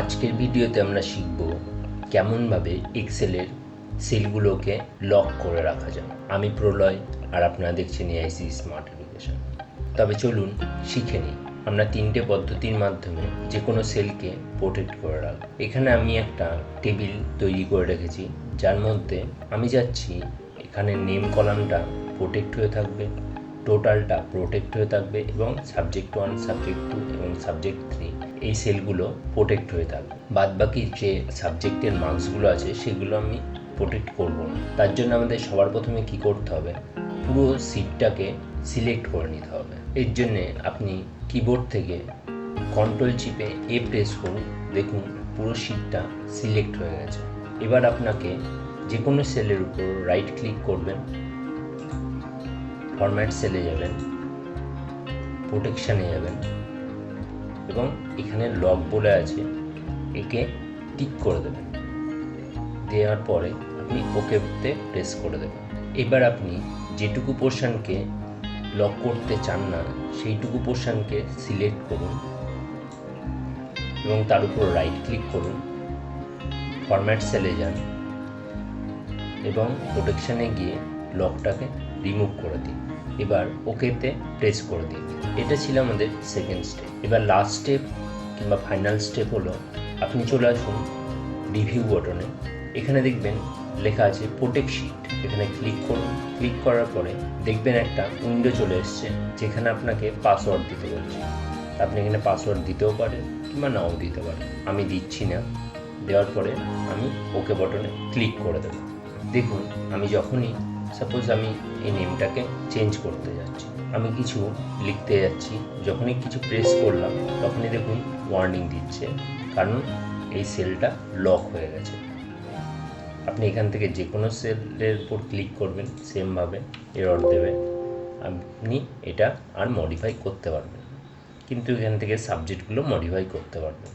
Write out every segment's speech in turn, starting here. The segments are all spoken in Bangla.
আজকের ভিডিওতে আমরা শিখব কেমনভাবে এক্সেলের সেলগুলোকে লক করে রাখা যায়। আমি প্রলয় আর আপনারা দেখছেন এআইসি স্মার্ট এডুকেশন। তবে চলুন শিখে নিই আমরা তিনটে পদ্ধতির মাধ্যমে যে কোনো সেলকে প্রোটেক্ট করে রাখব। এখানে আমি একটা টেবিল তৈরি করে রেখেছি, যার মধ্যে আমি যাচ্ছি এখানে নেম কলামটা প্রোটেক্ট হয়ে থাকবে, টোটালটা প্রোটেক্ট হয়ে থাকবে এবং সাবজেক্ট 1, সাবজেক্ট 2 এবং সাবজেক্ট 3 এই সেলগুলো প্রোটেক্ট হয়ে থাকবে। বাদবাকি যে সাবজেক্টের মার্কসগুলো আছে সেগুলো আমি প্রোটেক্ট করব না। তার জন্য আমাদের সবার প্রথমে কি করতে হবে, পুরো সিটটাকে সিলেক্ট করে নিতে হবে। এর জন্যে আপনি কিবোর্ড থেকে কন্ট্রোল চিপে এ প্রেস করুন, দেখুন পুরো সিটটা সিলেক্ট হয়ে গেছে। এবার আপনাকে যে কোনো সেলের উপর রাইট ক্লিক করবেন, ফরম্যাট সেলে যাবেন, প্রোটেকশানে যাবেন এবং এখানে লক বলে আছে, একে টিক করে দেবেন। দেওয়ার পরে আপনি ওকেতে প্রেস করে দেবেন। এবার আপনি যেটুকু পোর্শনকে লক করতে চান না সেইটুকু পোর্শনকে সিলেক্ট করুন এবং তার উপর রাইট ক্লিক করুন, ফরম্যাট সেলে যান এবং প্রোটেকশানে গিয়ে লকটাকে রিমুভ করে দিন। এবার ওকেতে প্রেস করে দিন। এটা ছিল আমাদের সেকেন্ড স্টেপ। এবার লাস্ট স্টেপ কিংবা ফাইনাল স্টেপ হলো আপনি চলে আসুন রিভিউ বটনে। এখানে দেখবেন লেখা আছে প্রোটেক্ট শিট, এখানে ক্লিক করুন। ক্লিক করার পরে দেখবেন একটা উইন্ডো চলে এসছে যেখানে আপনাকে পাসওয়ার্ড দিতে বলছে। আপনি এখানে পাসওয়ার্ড দিতেও পারেন কিংবা নাও দিতে পারেন। আমি দিচ্ছি না। দেওয়ার পরে আমি ওকে বটনে ক্লিক করে দেবো। দেখুন আমি যখনই সাপোজ আমি এই নেমটাকে চেঞ্জ করতে যাচ্ছি, আমি কিছু লিখতে যাচ্ছি, যখনই কিছু প্রেস করলাম তখনই দেখুন ওয়ার্নিং দিচ্ছে, কারণ এই সেলটা লক হয়ে গেছে। আপনি এখান থেকে যে কোনো সেলের উপর ক্লিক করবেন, সেমভাবে এরর দেবে, আপনি এটা আর মডিফাই করতে পারবেন, কিন্তু এখান থেকে সাবজেক্টগুলো মডিফাই করতে পারবেন।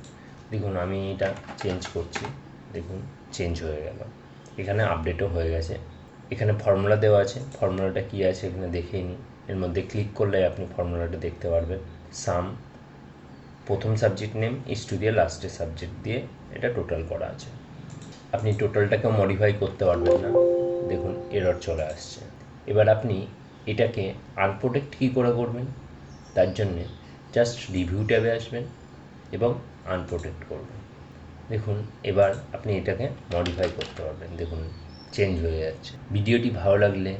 দেখুন আমি এটা চেঞ্জ করছি, দেখুন চেঞ্জ হয়ে গেল, এখানে আপডেটও হয়ে গেছে। এখানে ফর্মুলা দেওয়া আছে, ফর্মুলাটা কী আছে এখানে দেখেই নিই। এর মধ্যে ক্লিক করলে আপনি ফর্মুলাটা দেখতে পারবেন। সাম, প্রথম সাবজেক্ট নেম ইজ টু দিয়ে লাস্টের সাবজেক্ট দিয়ে এটা টোটাল করা আছে। আপনি টোটালটাকেও মডিফাই করতে পারবেন না, দেখুন এরর চলে আসছে। এবার আপনি এটাকে আনপ্রোটেক্ট কী করে করবেন, তার জন্যে জাস্ট রিভিউ ট্যাবে আসবেন এবং আনপ্রোটেক্ট করবেন। দেখুন এবার আপনি এটাকে মডিফাই করতে পারবেন, দেখুন চেঞ্জ হয়ে যাচ্ছে। ভিডিওটি ভালো লাগলে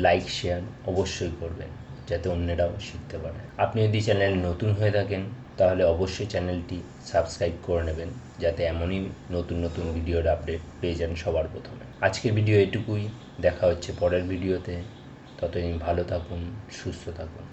লাইক শেয়ার অবশ্যই করবেন যাতে অন্যরাও শিখতে পারে। আপনি যদি চ্যানেল নতুন হয়ে থাকেন তাহলে অবশ্যই চ্যানেলটি সাবস্ক্রাইব করে নেবেন যাতে এমনই নতুন নতুন ভিডিওর আপডেট পেয়ে যান সবার প্রথমে। আজকের ভিডিও এটুকুই, দেখা হচ্ছে পরের ভিডিওতে। ততদিন ভালো থাকুন, সুস্থ থাকুন।